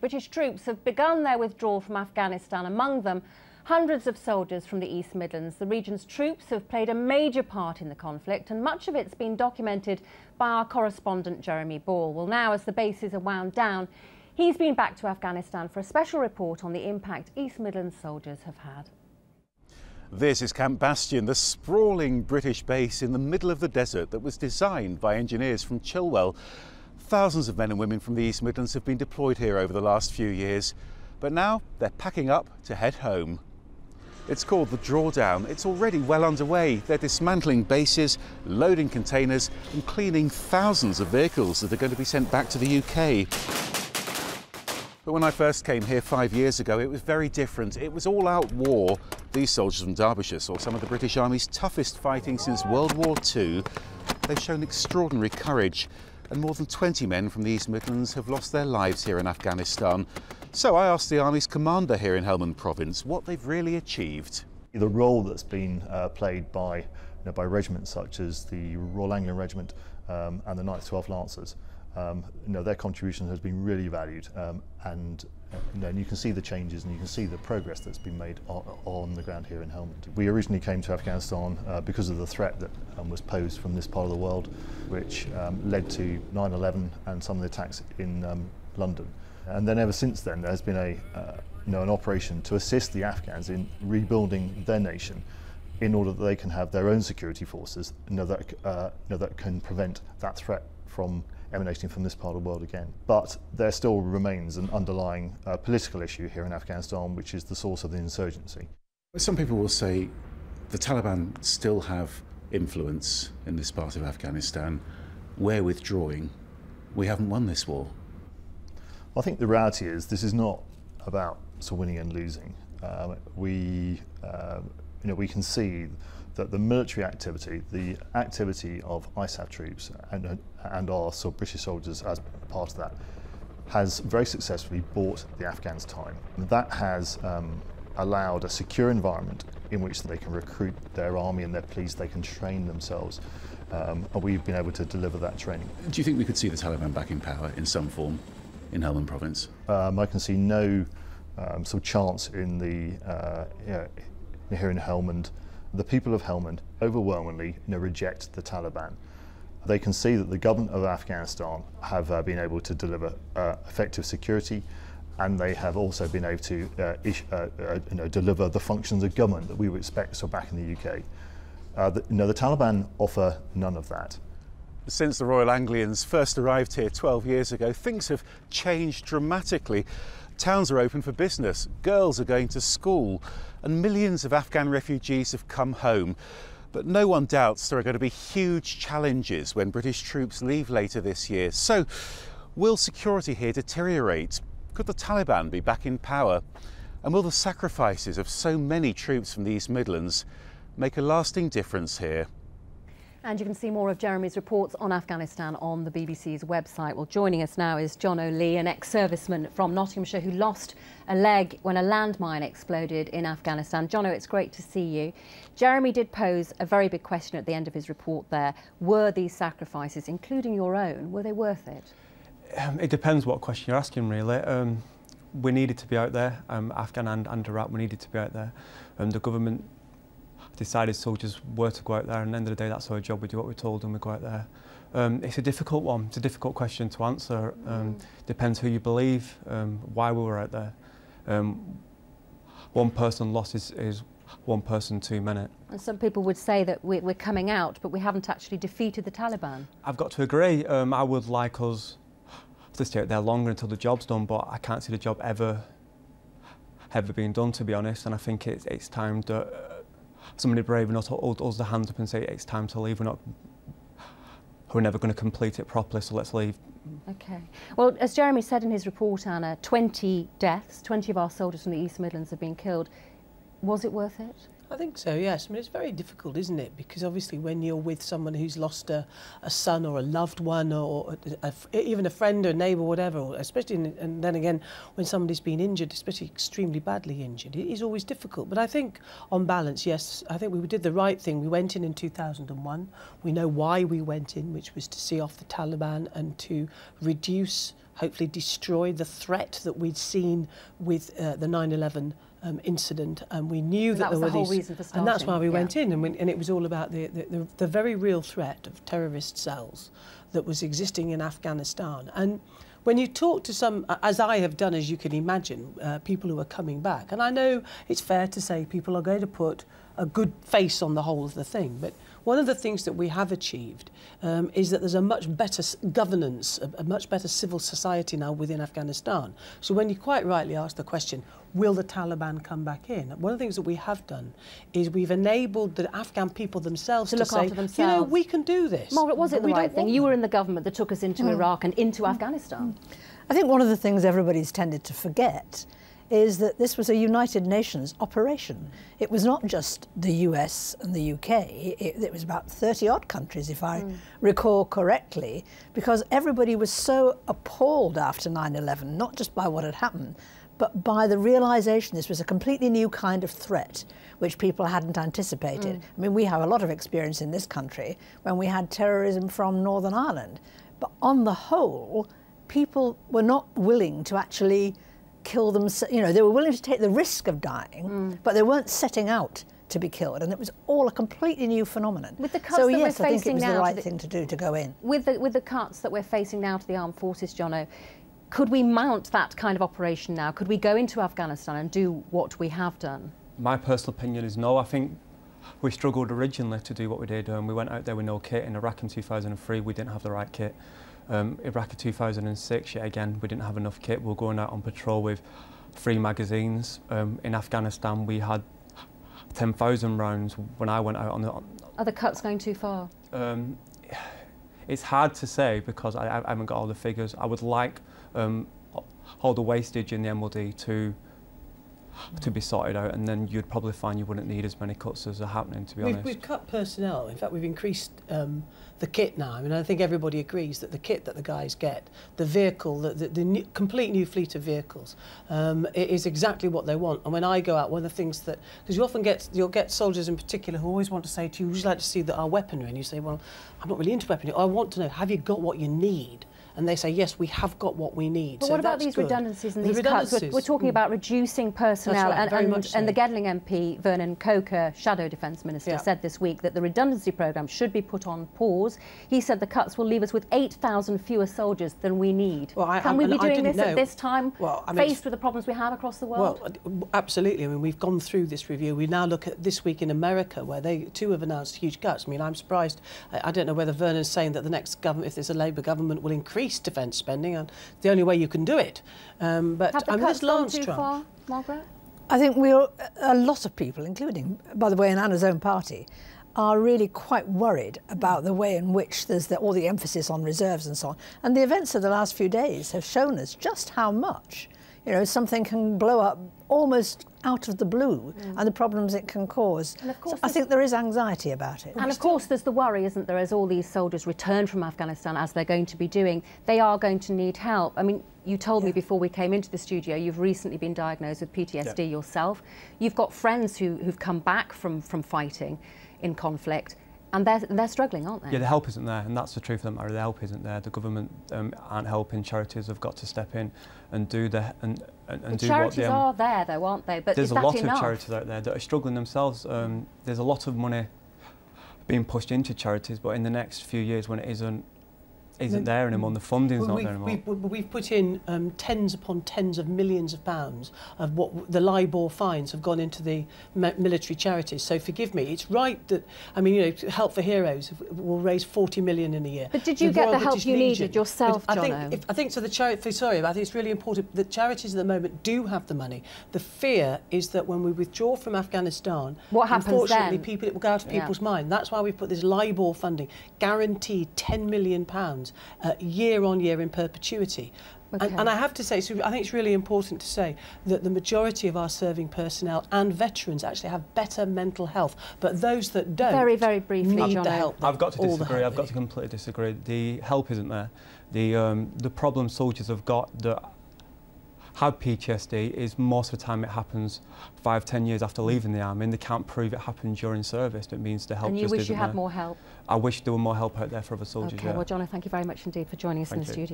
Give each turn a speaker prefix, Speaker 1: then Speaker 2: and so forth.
Speaker 1: British troops have begun their withdrawal from Afghanistan, among them hundreds of soldiers from the East Midlands. The region's troops have played a major part in the conflict, and much of it's been documented by our correspondent Jeremy Ball. Well, now as the bases are wound down, he's been back to Afghanistan for a special report on the impact East Midlands soldiers have had.
Speaker 2: This is Camp Bastion, the sprawling British base in the middle of the desert that was designed by engineers from Chilwell. Thousands of men and women from the East Midlands have been deployed here over the last few years, but now they're packing up to head home. It's called the drawdown. It's already well underway. They're dismantling bases, loading containers and cleaning thousands of vehicles that are going to be sent back to the UK. But when I first came here 5 years ago, it was very different. It was all-out war. These soldiers from Derbyshire saw some of the British Army's toughest fighting since World War II. They've shown extraordinary courage, and more than 20 men from the East Midlands have lost their lives here in Afghanistan. So I asked the Army's commander here in Helmand Province what they've really achieved.
Speaker 3: The role that's been played by regiments such as the Royal Anglian Regiment and the 9th 12th Lancers, their contribution has been really valued, and you can see the changes and you can see the progress that's been made on the ground here in Helmand. We originally came to Afghanistan because of the threat that was posed from this part of the world, which led to 9/11 and some of the attacks in London. And then ever since then there has been an operation to assist the Afghans in rebuilding their nation in order that they can have their own security forces that can prevent that threat from emanating from this part of the world again. But there still remains an underlying political issue here in Afghanistan, which is the source of the insurgency.
Speaker 2: Some people will say the Taliban still have influence in this part of Afghanistan. We're withdrawing. We haven't won this war.
Speaker 3: I think the reality is this is not about winning and losing. We can see that the military activity, the activity of ISAF troops and our British soldiers as part of that, has very successfully bought the Afghans time. That has allowed a secure environment in which they can recruit their army and their police, they can train themselves, and we've been able to deliver that training. Do
Speaker 2: you think we could see the Taliban back in power in some form in Helmand Province?
Speaker 3: I can see no chance in here in Helmand. The people of Helmand overwhelmingly reject the Taliban. They can see that the government of Afghanistan have been able to deliver effective security, and they have also been able to deliver the functions of government that we would expect back in the UK. The Taliban offer none of that.
Speaker 2: Since the Royal Anglians first arrived here 12 years ago, things have changed dramatically. Towns are open for business, girls are going to school, and millions of Afghan refugees have come home. But no one doubts there are going to be huge challenges when British troops leave later this year. So, will security here deteriorate? Could the Taliban be back in power? And will the sacrifices of so many troops from the East Midlands make a lasting difference here?
Speaker 1: And you can see more of Jeremy's reports on Afghanistan on the BBC's website. Well, joining us now is John O'Lee, an ex-serviceman from Nottinghamshire who lost a leg when a landmine exploded in Afghanistan. Jono, it's great to see you. Jeremy did pose a very big question at the end of his report there. Were these sacrifices, including your own, were they worth it?
Speaker 4: It depends what question you're asking, really. We needed to be out there, Afghan and Iraq, we needed to be out there. The government decided soldiers were to go out there, and at the end of the day that's our job. We do what we're told and we go out there. It's a difficult one, it's a difficult question to answer. Depends who you believe, why we were out there. One person lost is one person too many.
Speaker 1: And some people would say that we're coming out, but we haven't actually defeated the Taliban.
Speaker 4: I've got to agree. I would like us to stay out there longer until the job's done, but I can't see the job ever being done, to be honest, and I think it's time that somebody brave enough to hold us the hand up and say it's time to leave. We're never going to complete it properly, so let's leave.
Speaker 1: Okay. Well, as Jeremy said in his report, Anna, 20 deaths, 20 of our soldiers from the East Midlands have been killed. Was it worth it?
Speaker 5: I think so, yes. I mean, it's very difficult, isn't it? Because obviously when you're with someone who's lost a son or a loved one or even a friend or a neighbour or whatever, or especially, and then again, when somebody's been injured, especially extremely badly injured, it is always difficult. But I think, on balance, yes, I think we did the right thing. We went in 2001. We know why we went in, which was to see off the Taliban and to reduce hopefully destroy the threat that we'd seen with the 9/11 incident, and we knew that there were
Speaker 1: whole reason for starting.
Speaker 5: and that's why we went in, and it was all about the very real threat of terrorist cells that was existing in Afghanistan. And when you talk to some, as I have done, as you can imagine, people who are coming back, and I know it's fair to say people are going to put a good face on the whole of the thing, but one of the things that we have achieved is that there's a much better governance, a much better civil society now within Afghanistan. So when you quite rightly ask the question, will the Taliban come back in? One of the things that we have done is we've enabled the Afghan people themselves to
Speaker 1: look
Speaker 5: say,
Speaker 1: after themselves.
Speaker 5: you know, we can do this.
Speaker 1: Margaret, was it the right thing? You were
Speaker 5: them.
Speaker 1: in the government that took us into Iraq and into Afghanistan.
Speaker 6: I think one of the things everybody's tended to forget is that this was a United Nations operation. It was not just the US and the UK, it was about 30-odd countries, if I recall correctly, because everybody was so appalled after 9/11, not just by what had happened, but by the realisation this was a completely new kind of threat which people hadn't anticipated. I mean, we have a lot of experience in this country when we had terrorism from Northern Ireland, but on the whole, people were not willing to actually kill themselves. You know, they were willing to take the risk of dying, but they weren't setting out to be killed, and it was all a completely new phenomenon.
Speaker 1: With the cuts
Speaker 6: so
Speaker 1: that
Speaker 6: yes,
Speaker 1: we're
Speaker 6: I think it
Speaker 1: facing
Speaker 6: was
Speaker 1: now
Speaker 6: the right thing to do, to go in.
Speaker 1: With the cuts that we're facing now to the armed forces, Jono, could we mount that kind of operation now? Could we go into Afghanistan and do what we have done?
Speaker 4: My personal opinion is no. I think we struggled originally to do what we did. We went out there with no kit. In Iraq in 2003, we didn't have the right kit. Iraq in 2006, yet again, we didn't have enough kit. We were going out on patrol with 3 magazines. In Afghanistan, we had 10,000 rounds when I went out on the...
Speaker 1: Are the cuts going too far?
Speaker 4: It's hard to say because I haven't got all the figures. I would like all the wastage in the MOD to be sorted out, and then you'd probably find you wouldn't need as many cuts as are happening, to be honest.
Speaker 5: We've cut personnel. In fact, we've increased the kit now. I mean, I think everybody agrees that the kit that the guys get, the vehicle, the complete new fleet of vehicles, it is exactly what they want. And when I go out, one of the things that, because you'll get soldiers in particular who always want to say to you, would you like to see our weaponry? And you say, well, I'm not really into weaponry. I want to know, have you got what you need? And they say, yes, we have got what we need.
Speaker 1: But
Speaker 5: so
Speaker 1: what about these redundancies and these cuts? We're talking about reducing personnel,
Speaker 5: right,
Speaker 1: and the Gedling MP, Vernon Coker, Shadow Defence Minister, said this week that the redundancy programme should be put on pause. He said the cuts will leave us with 8,000 fewer soldiers than we need. Well, Can we be doing this at this time, faced with the problems we have across the world?
Speaker 5: Well, absolutely. I mean, we've gone through this review. We now look at this week in America, where they too have announced huge cuts. I mean, I'm surprised. I don't know whether Vernon's saying that the next government, if there's a Labour government, will increase defence spending, and the only way you can do it. But
Speaker 1: have the cuts gone too far, Margaret?
Speaker 6: I think a lot of people, including, by the way, in Anna's own party, are really quite worried about the way in which there's all the emphasis on reserves and so on. And the events of the last few days have shown us just how much, you know, something can blow up almost out of the blue and the problems it can cause. And of course, so I think there is anxiety about it.
Speaker 1: And of course there's the worry, isn't there, as all these soldiers return from Afghanistan, as they're going to be doing, they are going to need help. I mean, you told me before we came into the studio, you've recently been diagnosed with PTSD yourself. You've got friends who've come back from fighting in conflict, and they're struggling, aren't they?
Speaker 4: Yeah, the help isn't there, and that's the truth of the matter. The help isn't there. The government aren't helping. Charities have got to step in and do the and do
Speaker 1: charities
Speaker 4: what they
Speaker 1: are there, though, aren't they? But
Speaker 4: there's
Speaker 1: is
Speaker 4: a
Speaker 1: that
Speaker 4: lot
Speaker 1: enough?
Speaker 4: of charities out there that are struggling themselves. There's a lot of money being pushed into charities, but in the next few years, when it isn't there anymore, and the funding's not there anymore.
Speaker 5: We've put in tens upon tens of millions of pounds of what the LIBOR fines have gone into the military charities. So forgive me, it's right that, I mean, you know, Help for Heroes will raise 40 million in a year.
Speaker 1: But did you get the help you needed yourself, Jono?
Speaker 5: I think so. I think it's really important that charities at the moment do have the money. The fear is that when we withdraw from Afghanistan,
Speaker 1: what happens
Speaker 5: unfortunately,
Speaker 1: then?
Speaker 5: it will go out of people's mind. That's why we've put this LIBOR funding, guaranteed £10 million. Year on year in perpetuity. Okay. And I have to say, so I think it's really important to say that the majority of our serving personnel and veterans actually have better mental health, but those that don't
Speaker 1: very, very briefly,
Speaker 5: need
Speaker 1: Jono.
Speaker 5: the help.
Speaker 4: I've got to disagree. I've got to completely disagree. The help isn't there. The problem soldiers have got that have PTSD is most of the time it happens 5-10 years after leaving the army, and they can't prove it happened during service. It means the help just isn't there.
Speaker 1: And you wish you had more help?
Speaker 4: I wish there were more help out there for other soldiers.
Speaker 1: Okay, well, Jono, thank you very much indeed for joining us in the studio.